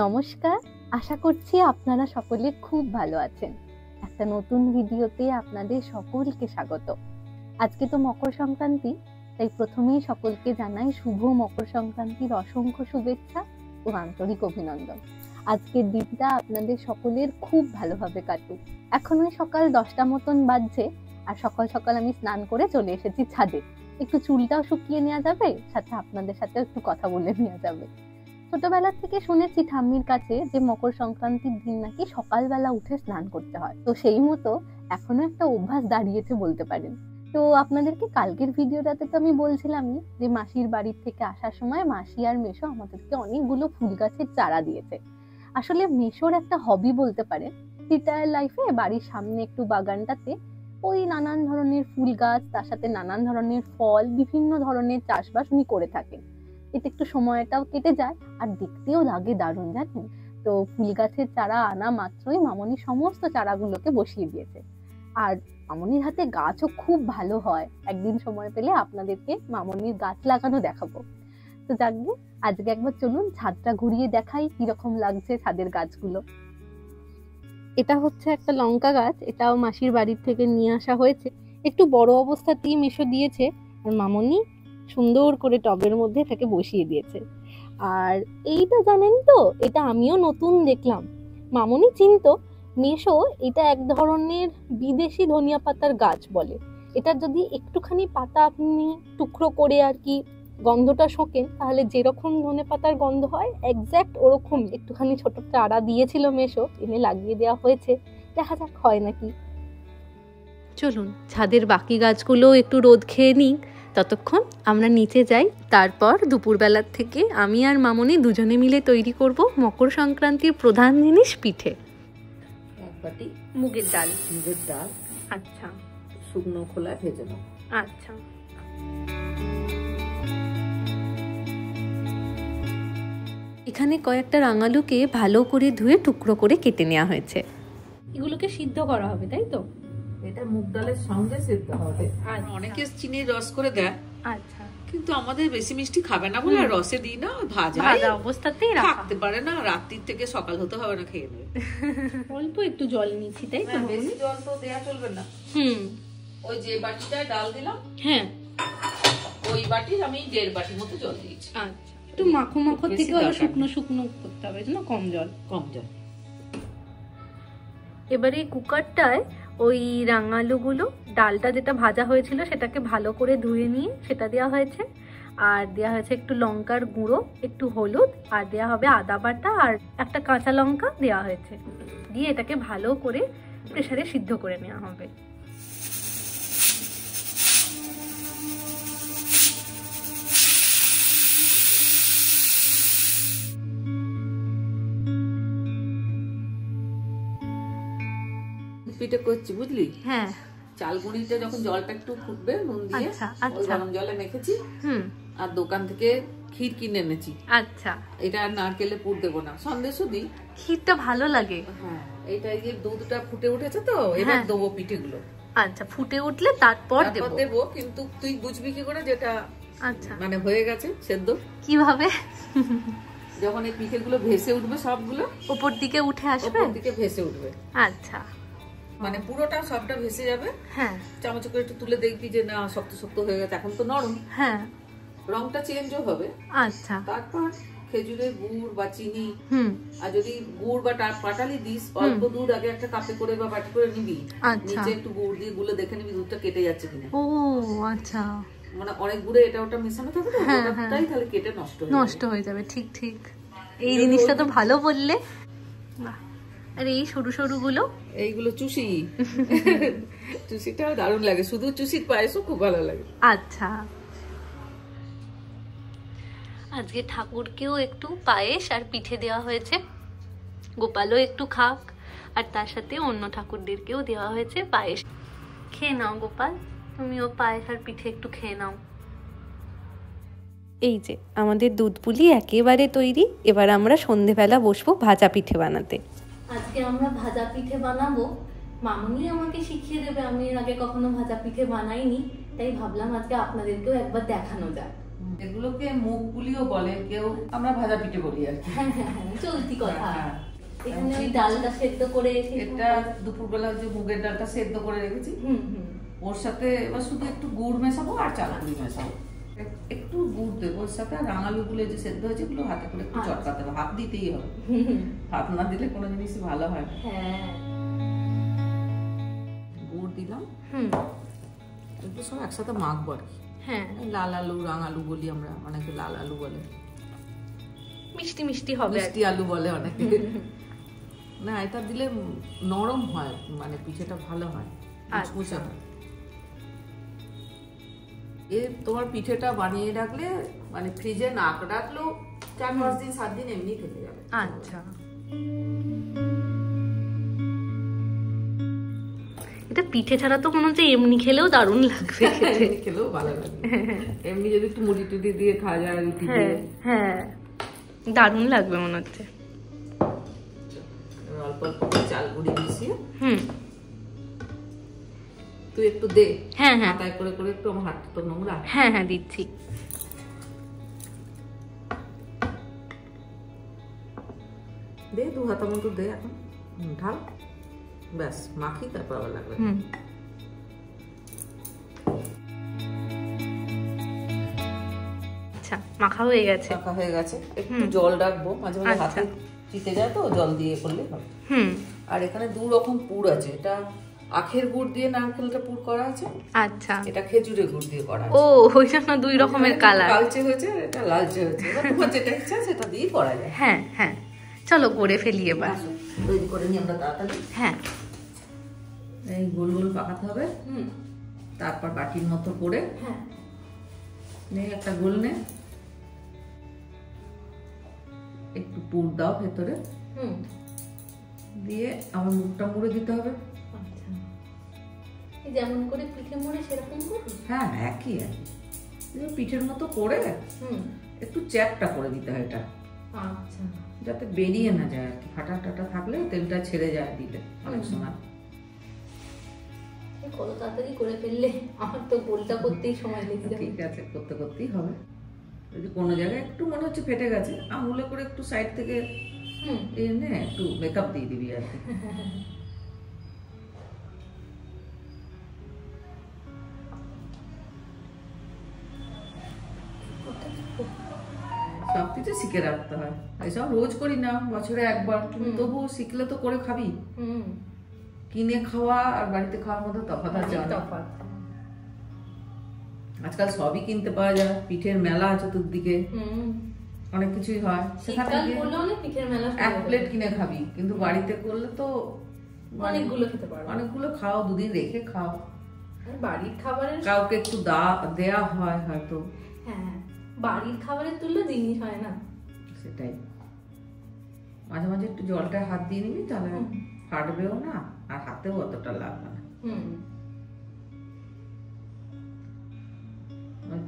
নমস্কার, আশা করছি আপনারা সকলে খুব ভালো আছেন। একটা নতুন ভিডিওতে আপনাদের সকলকে স্বাগত। আজকে তো মকর সংক্রান্তি, তাই প্রথমেই সকলকে জানাই শুভ মকর সংক্রান্তির অসংখ্য শুভেচ্ছা ও আন্তরিক অভিনন্দন। আজকের দিনটা আপনাদের সকলের খুব ভালোভাবে কাটুক। এখন ওই সকাল 10টা মতন বাজছে, আর সকাল সকাল আমি স্নান করে চলে এসেছি ছাদে। একটু চুলটাও শুকিয়ে নেওয়া যাবে, সাথে আপনাদের সাথে একটু কথা বলে নেওয়া যাবে। ছোটবেলা থেকে শুনেছি ঠাম্মির কাছে যে মকর সংক্রান্তির দিন নাকি সকালবেলা উঠে স্নান করতে হয়, তো সেই মতো এখনো একটা অভ্যাস দাঁড়িয়েছে বলতে পারেন। তো আপনাদেরকে কালকের ভিডিওটাতে তো আমি বলছিলামই যে মাসির বাড়ির থেকে আসার সময় মাসি আর মেশো আমাদেরকে অনেকগুলো ফুল গাছের চারা দিয়েছে। আসলে মেশোর একটা হবি বলতে পারেন, রিটায়ার লাইফে বাড়ির সামনে একটু বাগানটাতে ওই নানান ধরনের ফুল গাছ, তার সাথে নানান ধরনের ফল, বিভিন্ন ধরনের চাষবাস উনি করে থাকেন। এতে একটু সময়টাও কেটে যায় আর দেখতেও লাগে দারুণ, জানেন তো। ফুল গাছের চারা আনা মাত্রই মামনি সমস্ত চারাগুলোকে বসিয়ে দিয়েছে। আর মামনির হাতে গাছও খুব ভালো হয়। একদিন সময় পেলে আপনাদেরকে মামনির গাছ লাগানো দেখাবো। তো যাকগে, আজকে একবার চলুন ছাদটা ঘুরিয়ে দেখাই কিরকম লাগছে ছাদের গাছগুলো। এটা হচ্ছে একটা লঙ্কা গাছ, এটাও মাসির বাড়ির থেকে নিয়ে আসা হয়েছে। একটু বড় অবস্থাতেই মেশো দিয়েছে, আর মামনি সুন্দর করে টবের মধ্যে এটাকে বসিয়ে দিয়েছে। আর এইটা জানেন তো, এটা আমিও নতুন দেখলাম। মামনি চিনতো, মেশো এটা এক ধরনের বিদেশি ধনিয়া পাতার গাছ বলে। এটা যদি একটুখানি পাতা আপনি টুকরো করে আর কি গন্ধটা শোকেন, তাহলে যেরকম ধনে পাতার গন্ধ হয় এক্স্যাক্ট ওরকম। একটুখানি ছোট চারা দিয়েছিল মেশো, এনে লাগিয়ে দেওয়া হয়েছে, দেখা যাক হয় নাকি। চলুন ছাদের বাকি গাছগুলো একটু রোদ খেয়ে নিক, ততক্ষণ আমরা নিচে যাই। তারপর দুপুরবেলার থেকে আমি আর মামনি দুজনে মিলে তৈরি করব মকর সংক্রান্তির প্রধান জিনিস পিঠে। এক বাটি মুগের ডাল। আচ্ছা, শুকনো খোলা ভেজে নাও। আচ্ছা, এখানে কয়েকটা রাঙালুকে ভালো করে ধুয়ে টুকরো করে কেটে নেওয়া হয়েছে। এগুলোকে সিদ্ধ করা হবে, তাই তো? এটা মুগ ডালের সঙ্গে সিদ্ধ হবে। অনেকে চিনির রস করে দেয়, আচ্ছা, কিন্তু আমাদের বেশি মিষ্টি খাবে না বলে রসে দিই না, ভাজা অবস্থাতেই রাখতে পারে না, রাত্রির থেকে সকাল হতে হবে না, খেয়ে নেবে। অল্প একটু জল নিচ্ছি, তাই তো? বেশি জল তো দেয়া চলবে না। ওই যে বাটিটায় ডাল দিলাম, হ্যাঁ, ওই বাটির আমি 1.5 বাটি মতো জল দিয়েছি। আচ্ছা, একটু মাখো মাখো থেকে শুকনো শুকনো করতে হবে, কম জল। এবারে কুকারটায় ওই রাঙালুগুলো, ডালটা যেটা ভাজা হয়েছিল সেটাকে ভালো করে ধুয়ে নিয়ে সেটা দেওয়া হয়েছে। আর দেওয়া হয়েছে একটু লঙ্কার গুঁড়ো, একটু হলুদ, আর দেওয়া হবে আদা বাটা, আর একটা কাঁচা লঙ্কা দেওয়া হয়েছে। দিয়ে এটাকে ভালো করে প্রেসারে সিদ্ধ করে নেওয়া হবে। পিঠে করছি, বুঝলি? হ্যাঁ, চাল গুঁড়িটা যখন জলটা একটু ফুটবে নুন দিয়ে গরম জলে মেখেছি, আর দোকান থেকে ক্ষীর কিনে এনেছি। আচ্ছা, এটা আর নারকেলে পুর দেবো না, সন্দেশও দিই। ক্ষীরটা ভালো লাগে। হ্যাঁ, এইটা এই যে দুধটা ফুটে উঠেছে তো, এবার দেবো পিঠেগুলো। আচ্ছা, ফুটে উঠলে তারপর দেবো, কিন্তু তুই বুঝবি কি করে যেটা আচ্ছা মানে হয়ে গেছে সেদ্ধ? কিভাবে? যখন এই পিঠেগুলো ভেসে উঠবে, সবগুলো উপর দিকে উঠে আসবে, উপর দিকে ভেসে উঠবে। আচ্ছা, মানে পুরোটা সবটা ভেসে যাবে। হ্যাঁ, চামচ করে একটু তুলে দেখবি যে না শক্ত শক্ত হয়ে গেছে, এখন তো নরম। হ্যাঁ, রংটা চেঞ্জও হবে। আচ্ছা, তারপর খেজুরের গুড় বা চিনি, আর যদি গুড় বা পাটালি দিস, অল্প দুধ আগে একটা কাপে করে বা বাটি করে নিবি, নিচে একটু গুড় দিয়ে গুলে দেখে নিবি দুধটা কেটে যাচ্ছে কিনা। ও আচ্ছা, মানে অনেক গুড়ে এটা ওটা মেশানো থাকে তো, ওটাই তাহলে কেটে নষ্ট হয়ে যাবে। ঠিক ঠিক, এই জিনিসটা তো ভালো বললে। আর এই সরু সরু গুলো, এইগুলো চুষি। চুষিটাও দারুণ লাগে, শুধু চুষির পায়েসও খুব ভালো লাগে। আচ্ছা, আজকে ঠাকুরকেও একটু পায়েস আর পিঠে দেওয়া হয়েছে, গোপালও একটু খাক, আর তার সাথে অন্য ঠাকুরদেরকেও দেওয়া হয়েছে পায়েস। খেয়ে নাও গোপাল, তুমিও পায়েস আর পিঠে একটু খেয়ে নাও। এই যে আমাদের দুধ পুলি একেবারে তৈরি। এবার আমরা সন্ধেবেলা বসবো ভাজা পিঠে বানাতে। আজকে আমরা ভাজা পিঠে বানাবো। মামনি আমাকে শিখিয়ে দেবে, আমি এর আগে কখনো ভাজা পিঠে বানাইনি, তাই ভাবলাম আজকে আপনাদেরকেও একবার দেখানো যায়। এগুলোকে মুগ পুলিও বলে, কেউ আমরা ভাজা পিঠে বলি আর কি। চলতি কথা। এখানে ওই ডালটা সেদ্ধ করে, এটা দুপুরবেলা যে মুগের ডালটা সেদ্ধ করে রেখেছি, ওর সাথে এবার শুধু একটু গুড় মেশাবো আর চাল গুঁড়ি মেশাবো, একটু গুড় দেবো ওর সাথে। আর রাঙালু গুলো যে সেদ্ধ হয়েছে এগুলো হাতে করে একটু চটকাতে হবে, হাত দিতেই হবে, হাত না দিলে কোনো জিনিসই ভালো হয় না। গুড় দিলাম, একটু সব একসাথে মাখবো আর কি। লাল আলু রাঙালু বলি আমরা, অনেকে লাল আলু বলে, মিষ্টি মিষ্টি হবে, মিষ্টি আলু বলে অনেকে। না এটা দিলে নরম হয়, মানে পিঠেটা ভালো হয়, মুচমুচে হয়। তোমার পিঠেটা বানিয়ে রাখলে মানে ফ্রিজে না রাখলেও 4-5 দিন 7 দিন এমনি থেকে যাবে। আচ্ছা, এটা পিঠে ছাড়া তো মনে হচ্ছে এমনি খেলেও দারুণ লাগবে, এমনি খেলেও ভালো লাগবে, এমনি যদি একটু মুড়ি টুড়ি দিয়ে খাওয়া যায়, রুটি দিয়ে, দারুণ লাগবে মনে হচ্ছে। অল্প অল্প চাল গুঁড়ি মিশিয়ে তুই একটু দে। হাতায় করে করে একটু, আমার হাতটা তো নোংরা। দিচ্ছি। দে 2 হাতা মতো দে, এখন ঢাল, ব্যাস মাখি, তারপর আবার লাগবে। আচ্ছা, মাখা হয়ে গেছে, একটু জল রাখবো, মাঝে মাঝে হাতে চিতে যায় তো, জল দিয়ে করলে হবে। আর এখানে 2 রকম পুর আছে, এটা আখের গুড় দিয়ে নারকেলটা পুর করা আছে, আচ্ছা, এটা খেজুরের গুড় দিয়ে করা আছে। ও, ওই জন্য 2 রকমের কালার, কালচে হয়েছে, এটা লালচে হয়েছে। তোমার যেটা ইচ্ছা সেটা দিয়ে করা যায়। চলো করে ফেলি এবার, তৈরি করে নিই আমরা তাড়াতাড়ি। এই গোল গোল পাকাতে হবে, তারপর বাটির মতো করে নে, একটা গোল নে, একটু পুর দাও ভেতরে, দিয়ে আবার মুখটা মুড়ে দিতে হবে। যেমন করে পিঠে মুড়ে সেরকম করে, একই পিঠের মতো করে একটু চ্যাপটা করে দিতে হয় এটা, যাতে বেরিয়ে না যায় আর কি। ফাটা টাটা থাকলে তেলটা ছেড়ে যায় দিলে অনেক সময়। কত তাড়াতাড়ি করে ফেললে, আমার তো গোলটা করতেই সময় লেগে যাবে। ঠিক আছে, করতে করতেই হবে। যদি কোনো জায়গায় একটু মনে হচ্ছে ফেটে গেছে, আঙুলে করে একটু সাইড থেকে এনে একটু মেকআপ দিয়ে দিবি আর কি। সবকিছু শিখে রাখতে হয়, এসব রোজ করি না, বছরে একবার, তবু শিখলে তো করে খাবি। কিনে খাওয়া আর বাড়িতে খাওয়ার মধ্যে তফাৎ আছে। আজকাল সবই কিনতে পাওয়া যায়, পিঠের মেলা চতুর্দিকে, অনেক কিছুই হয়, সেখানে এক প্লেট কিনে খাবি, কিন্তু বাড়িতে করলে তো অনেকগুলো খেতে পারো, অনেকগুলো খাও, 2 দিন রেখে খাও। বাড়ির খাবারের কাউকে একটু দেয়া হয় হয়তো, বাড়ির খাবারের তুললে জিনিস হয় না। সেটাই, মাঝে মাঝে একটু জলটা হাত দিয়ে নিবি, তাহলে ফাটবেও না আর হাতেও অতটা লাগবে না।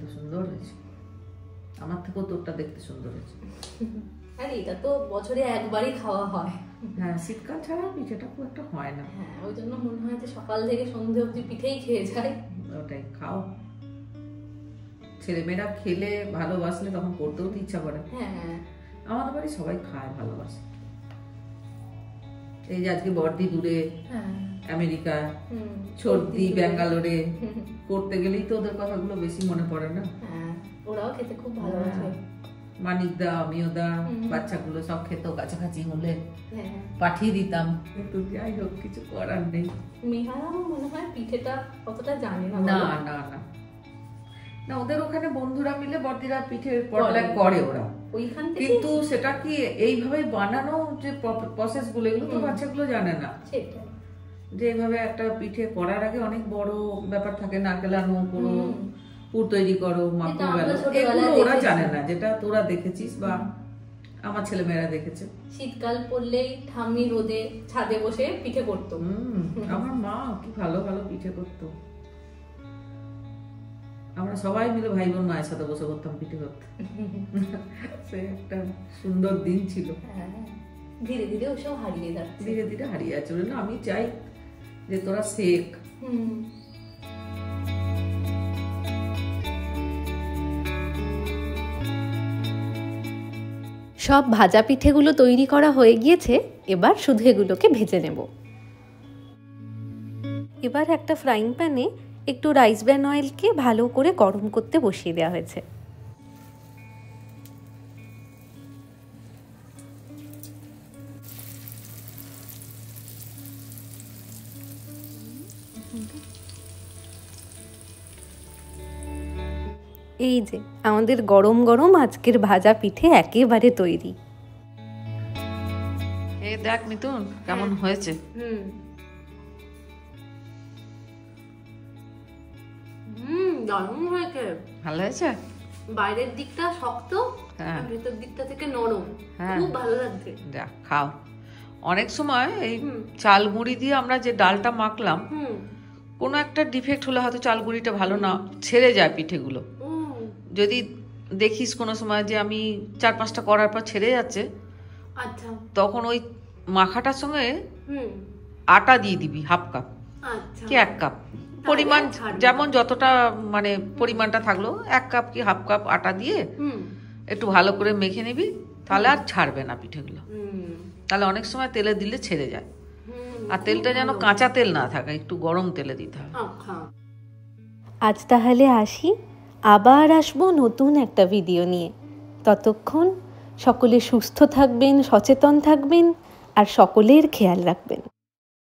তো সুন্দর হয়েছে, আমার থেকেও তোরটা দেখতে সুন্দর হয়েছে। আরে এটা তো বছরে একবারই খাওয়া হয়। শীতকাল ছাড়া পিঠেটা খুব একটা হয় না। ওই জন্য মনে হয় যে সকাল থেকে সন্ধ্যে অবধি পিঠেই খেয়ে যায়। ওটাই খাও, ছেলেমেয়েরা খেলে ভালোবাসলে তখন করতেও ইচ্ছা করে। আমাদের বাড়ি সবাই খায়, ভালোবাসে। এই যে আজকে বড়দি দূরে আমেরিকা, ছোটদি ব্যাঙ্গালোরে, করতে গেলেই তো ওদের কথাগুলো বেশি মনে পড়ে না। ওরাও খেতে খুব ভালোবাসে, মানিকদা, আমিওদা, বাচ্চাগুলো সব খেত, কাছাকাছি হলে পাঠিয়ে দিতাম। কিন্তু যাই হোক, কিছু করার নেই। মেহারাও মনে হয় পিঠেটা কতটা জানে না। না না না না, ওদের ওখানে বন্ধুরা মিলে বড়দিরা পিঠে পড়ালেখা করে ওরা, কিন্তু সেটা কি এইভাবে বানানো যে প্রসেস গুলো, এগুলো তো বাচ্চাগুলো জানে না। যে এইভাবে একটা পিঠে করার আগে অনেক বড় ব্যাপার থাকে, নারকেল আনো, করো, পুর তৈরি করো, মাখো, এগুলো ওরা জানে না, যেটা তোরা দেখেছিস বা আমার ছেলেমেয়েরা দেখেছে। শীতকাল পড়লেই ঠাম্মি রোদে ছাদে বসে পিঠে করতো। আমার মা কি ভালো ভালো পিঠে করতো, আমরা সবাই মিলে ভাই বোন মায়ের সাথে বসে করতাম পিঠে করতে। সে একটা সুন্দর দিন ছিল। ধীরে ধীরে ওসব হারিয়ে যাচ্ছে, ধীরে ধীরে হারিয়ে যাচ্ছে। আমি চাই যে তোরা শেখ। সব ভাজা পিঠেগুলো তৈরি করা হয়ে গিয়েছে, এবার শুধু এগুলোকে ভেজে নেব। এবার একটা ফ্রাইং প্যানে একটু রাইস ব্র্যান অয়েলকে ভালো করে গরম করতে বসিয়ে দেওয়া হয়েছে। এই যে আমাদের গরম গরম আজকের ভাজা পিঠে একেবারে তৈরি। এই দেখ মিতুন কেমন হয়েছে। দারুণ হয়েছে। ভালো হয়েছে। বাইরের দিকটা শক্ত, আর ভেতর দিকটা থেকে নরম, খুব ভালো লাগছে। যা খাও। অনেক সময় এই চাল গুঁড়ি দিয়ে আমরা যে ডালটা মাখলাম, কোনো একটা ডিফেক্ট হলে হয়তো চাল গুঁড়িটা ভালো না, ছেড়ে যায় পিঠেগুলো। যদি দেখিস কোনো সময় যে আমি 4-5টা করার পর ছেড়ে যাচ্ছে, আচ্ছা, তখন ওই মাখাটার সঙ্গে আটা দিয়ে দিবি হাফ কাপ কি 1 কাপ, পরিমাণ যেমন যতটা মানে পরিমাণটা থাকলো 1 কাপ কি হাফ কাপ আটা দিয়ে একটু ভালো করে মেখে নিবি, তাহলে আর ছাড়বে না পিঠেগুলো। তাহলে অনেক সময় তেলে দিলে ছেড়ে যায়। আর তেলটা যেন কাঁচা তেল না থাকে, একটু গরম তেলে দিতে হবে। আজ তাহলে আসি, আবার আসবো নতুন একটা ভিডিও নিয়ে। ততক্ষণ সকলে সুস্থ থাকবেন, সচেতন থাকবেন আর সকলের খেয়াল রাখবেন।